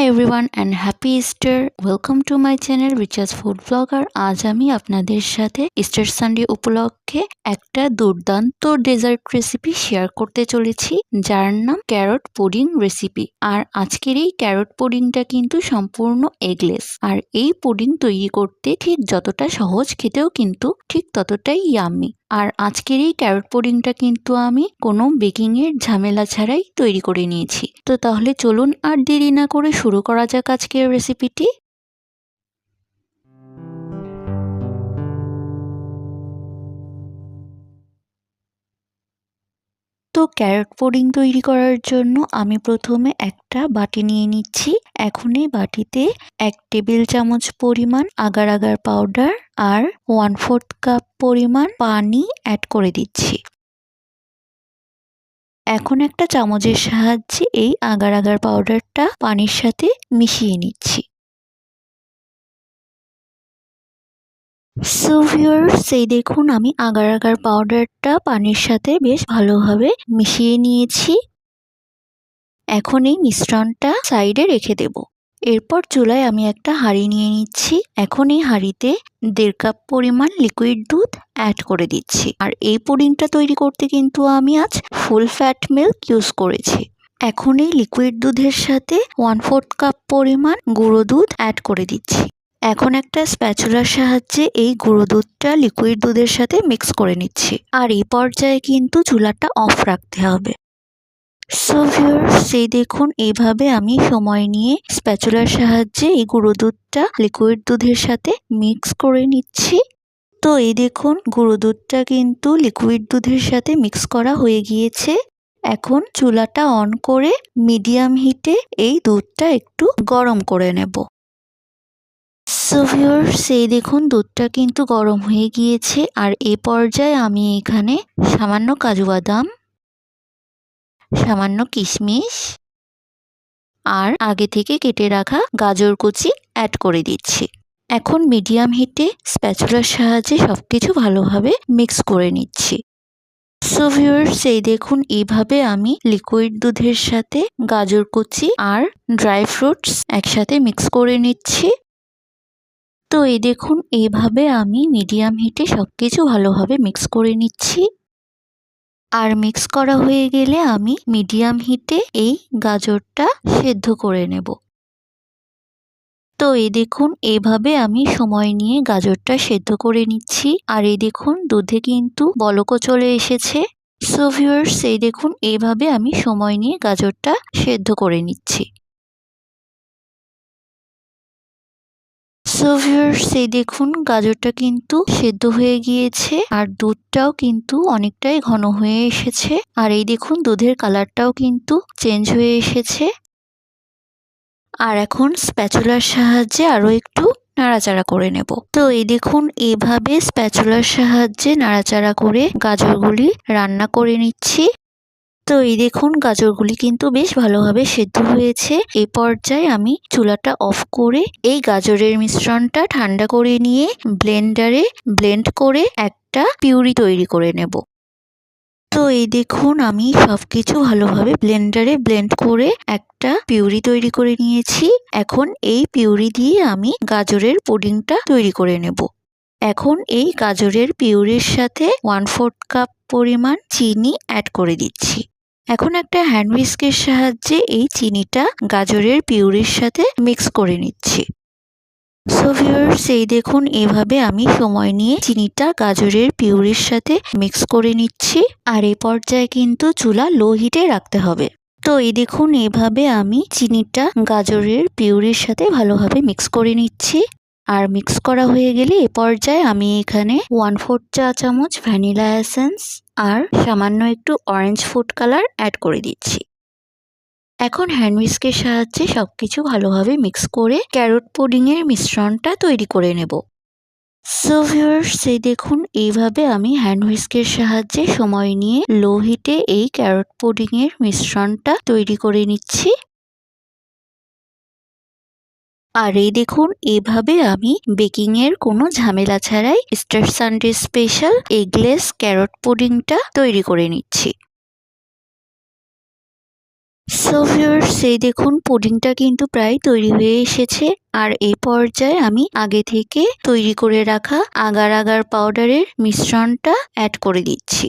Everyone and happy Easter. Welcome to my channel recharge food blogger. আজ আমি আপনাদের সাথে ইস্টার সানডে উপলক্ষে একটা দুর্দান্ত ডেজার্ট রেসিপি শেয়ার করতে চলেছি, যার নাম ক্যারট পুডিং রেসিপি। আর আজকের এই ক্যারট পুডিংটা কিন্তু সম্পূর্ণ এগলেস। আর এই পুডিং তৈরি করতে ঠিক যতটা সহজ, খেতেও কিন্তু ঠিক ততটাই ইয়াম্মি। আর আজকের এই ক্যারট পুডিংটা কিন্তু আমি কোনো বেকিং এর ঝামেলা ছাড়াই তৈরি করে নিয়েছি। তো তাহলে চলুন আর দেরি না করে শুরু করা যাক আজকের রেসিপিটি। তো ক্যারট পুডিং তৈরি করার জন্য আমি প্রথমে একটা বাটি নিয়ে নিচ্ছি। এখন এই বাটিতে 1 টেবিল চামচ পরিমাণ আগার আগার পাউডার আর 1/4 কাপ পরিমাণ পানি অ্যাড করে দিচ্ছি। এখন একটা চামচের সাহায্যে এই আগার আগার পাউডারটা পানির সাথে মিশিয়ে নিচ্ছি। সো ভিউয়ার্স, এই দেখুন আমি আগার আগার পাউডারটা পানির সাথে বেশ ভালোভাবে মিশিয়ে নিয়েছি। এখন এই মিশ্রণটা সাইডে রেখে দেব। এরপর চুলায় আমি একটা হাঁড়ি নিয়ে নিচ্ছি। এখন এই হাঁড়িতে 1.5 কাপ পরিমাণ লিকুইড দুধ অ্যাড করে দিচ্ছি। আর এই পুডিংটা তৈরি করতে কিন্তু আমি আজ ফুল ফ্যাট মিল্ক ইউজ করেছি। এখন এই লিকুইড দুধের সাথে 1/4 কাপ পরিমাণ গুঁড়ো দুধ অ্যাড করে দিচ্ছি। এখন একটা স্প্যাচুলার সাহায্যে এই গুঁড়ো দুধটা লিকুইড দুধের সাথে মিক্স করে নিচ্ছি। আর এই পর্যায়ে কিন্তু চুলাটা অফ রাখতে হবে। সো ভিউয়ার্স, এই দেখুন এইভাবে আমি সময় নিয়ে স্প্যাচুলার সাহায্যে এই গুঁড়ো দুধটা লিকুইড দুধের সাথে মিক্স করে নিচ্ছি। তো এই দেখুন গুঁড়ো দুধটা কিন্তু লিকুইড দুধের সাথে মিক্স করা হয়ে গিয়েছে। এখন চুলাটা অন করে মিডিয়াম হিটে এই দুধটা একটু গরম করে নেব। সো ভিউয়ার্স, এই দেখুন দুধটা কিন্তু গরম হয়ে গিয়েছে। আর এই পর্যায়ে আমি এখানে সামান্য কাজু বাদাম, সামান্য কিশমিশ আর আগে থেকে কেটে রাখা গাজর কুচি অ্যাড করে দিচ্ছি। এখন মিডিয়াম হিটে স্প্যাচুলার সাহায্যে সবকিছু ভালোভাবে মিক্স করে নিচ্ছি। সো ভিউয়ার্স, এই দেখুন এইভাবে আমি লিকুইড দুধের সাথে গাজর কুচি আর ড্রাই ফ্রুটস একসাথে মিক্স করে নিচ্ছি। তো এই দেখুন এইভাবে আমি মিডিয়াম হিটে সবকিছু ভালোভাবে মিক্স করে নিচ্ছি। আর মিক্স করা হয়ে গেলে আমি মিডিয়াম হিটে এই গাজরটা সেদ্ধ করে নেব। তো এই দেখুন এইভাবে আমি সময় নিয়ে গাজরটা সেদ্ধ করে নিচ্ছি। আর এই দেখুন দুধে কিন্তু বলকও চলে এসেছে। সো ভিউয়ার্স, এই দেখুন এইভাবে আমি সময় নিয়ে গাজরটা সেদ্ধ করে নিচ্ছি। সো ভিউয়ার্স, এই দেখুন গাজরটা কিন্তু সেদ্ধ হয়ে গিয়েছে আর দুধটাও কিন্তু অনেকটাই ঘন হয়ে এসেছে। আর এই দেখুন দুধের কালারটাও কিন্তু চেঞ্জ হয়ে এসেছে। আর এখন স্প্যাচুলার সাহায্যে আরো একটু নাড়াচাড়া করে নেব। তো এই দেখুন এভাবে স্প্যাচুলার সাহায্যে নাড়াচাড়া করে গাজরগুলি রান্না করে নিচ্ছি। তো এই দেখুন গাজরগুলি কিন্তু বেশ ভালোভাবে সেদ্ধ হয়েছে। এই পর্যায়ে আমি চুলাটা অফ করে এই গাজরের মিশ্রণটা ঠান্ডা করে নিয়ে ব্লেন্ডারে ব্লেন্ড করে একটা পিউরি তৈরি করে নেব। তো এই দেখুন আমি সবকিছু ভালোভাবে ব্লেন্ডারে ব্লেন্ড করে একটা পিউরি তৈরি করে নিয়েছি। এখন এই পিউরি দিয়ে আমি গাজরের পুডিংটা তৈরি করে নেব। এখন এই গাজরের পিউরির সাথে 1/4 কাপ পরিমাণ চিনি অ্যাড করে দিচ্ছি। এখন একটা হ্যান্ড হুইস্কের সাহায্যে এই চিনিটা গাজরের পিউরির সাথে মিক্স করে নিচ্ছি। সো ভিউয়ার্স, এই দেখুন এভাবে আমি সময় নিয়ে চিনিটা গাজরের পিউরির সাথে মিক্স করে নিচ্ছি। আর এই পর্যায়ে কিন্তু চুলা লো হিটে রাখতে হবে। তো এই দেখুন এভাবে আমি চিনিটা গাজরের পিউরির সাথে ভালোভাবে মিক্স করে নিচ্ছি। আর মিক্স করা হয়ে গেলে এ পর্যায়ে আমি এখানে 1/4 চা চামচ ভ্যানিলা এসেন্স আর সামান্য একটু অরেঞ্জ ফুড কালার অ্যাড করে দিচ্ছি। এখন হ্যান্ড হুইস্কের সাহায্যে সবকিছু ভালোভাবে মিক্স করে ক্যারট পুডিং এর মিশ্রণটা তৈরি করে নেব। সো ভিউয়ার্স, এই দেখুন এইভাবে আমি হ্যান্ড হুইস্কের সাহায্যে সময় নিয়ে লো হিটে এই ক্যারট পুডিং এর মিশ্রণটা তৈরি করে নিচ্ছি। আর এই দেখুন এভাবে আমি বেকিং এর কোনো ঝামেলা ছাড়াই Easter Sunday special eggless carrot পুডিংটা তৈরি করে নিচ্ছি। সো ভিউয়ার্স, এই দেখুন পুডিংটা কিন্তু প্রায় তৈরি হয়ে এসেছে। আর এই পর্যায়ে আমি আগে থেকে তৈরি করে রাখা আগার আগার পাউডারের মিশ্রণটা অ্যাড করে দিচ্ছি।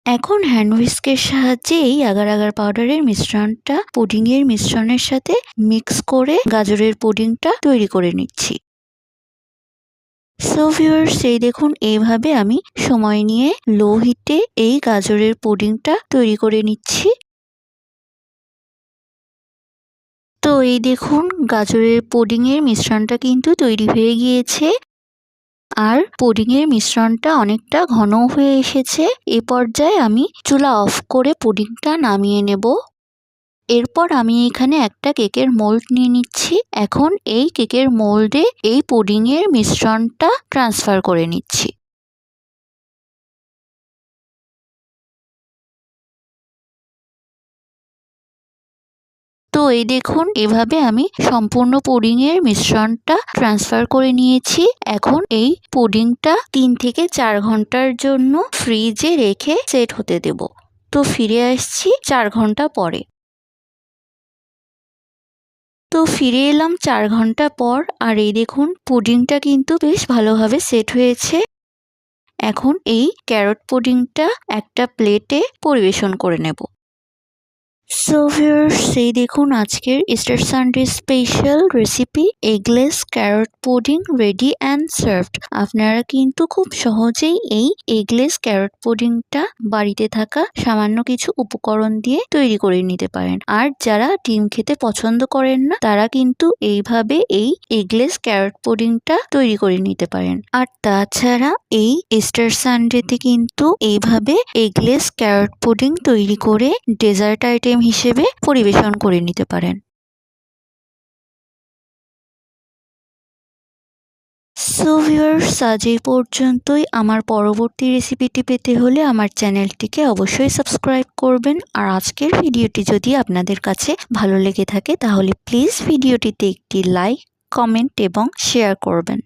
এখন হ্যান্ড হুইস্কের সাহায্যে এই আগার আগার পাউডারের মিশ্রণটা পুডিংয়ের মিশ্রণের সাথে মিক্স করে গাজরের পুডিংটা তৈরি করে নিচ্ছি। সো ভিউয়ার্স, এই দেখুন এইভাবে আমি সময় নিয়ে লো হিটে এই গাজরের পুডিংটা তৈরি করে নিচ্ছি। তো এই দেখুন গাজরের পুডিংয়ের মিশ্রণটা কিন্তু তৈরি হয়ে গিয়েছে আর পুডিংয়ের মিশ্রণটা অনেকটা ঘন হয়ে এসেছে। এ পর্যায়ে আমি চুলা অফ করে পুডিংটা নামিয়ে নেব। এরপর আমি এখানে একটা কেকের মোল্ড নিয়ে নিচ্ছি। এখন এই কেকের মোল্ডে এই পুডিংয়ের মিশ্রণটা ট্রান্সফার করে নিচ্ছি। তো এই দেখুন এভাবে আমি সম্পূর্ণ পুডিংয়ের মিশ্রণটা ট্রান্সফার করে নিয়েছি। এখন এই পুডিংটা 3 থেকে 4 ঘন্টার জন্য ফ্রিজে রেখে সেট হতে দেব। তো ফিরে আসছি 4 ঘন্টা পরে। তো ফিরে এলাম 4 ঘন্টা পর আর এই দেখুন পুডিংটা কিন্তু বেশ ভালোভাবে সেট হয়েছে। এখন এই ক্যারট পুডিংটা একটা প্লেটে পরিবেশন করে নেব। সো ভিউয়ার্স, এই দেখুন আজকের Easter Sunday special recipe eggless carrot pudding ready and served. আপনারা কিন্তু খুব সহজেই এই এগলেস ক্যারট পুডিংটা বাড়িতে থাকা সামান্য কিছু উপকরণ দিয়ে তৈরি করে নিতে পারেন। আর যারা ডিম খেতে পছন্দ করেন না তারা কিন্তু এইভাবে এই এগলেস ক্যারট পুডিংটা তৈরি করে নিতে পারেন। আর তাছাড়া এই ইস্টার সানডেতে কিন্তু এইভাবে এগলেস ক্যারট পুডিং তৈরি করে ডেজার্ট আইটেম হিসেবে পরিবেশন করে নিতে পারেন। সো ভিউয়ার্স, আজ এই পর্যন্তই। আমার পরবর্তী রেসিপিটি পেতে হলে আমার চ্যানেলটিকে অবশ্যই সাবস্ক্রাইব করবেন। আর আজকের ভিডিওটি যদি আপনাদের কাছে ভালো লেগে থাকে তাহলে প্লিজ ভিডিওটিতে একটি লাইক, কমেন্ট এবং শেয়ার করবেন।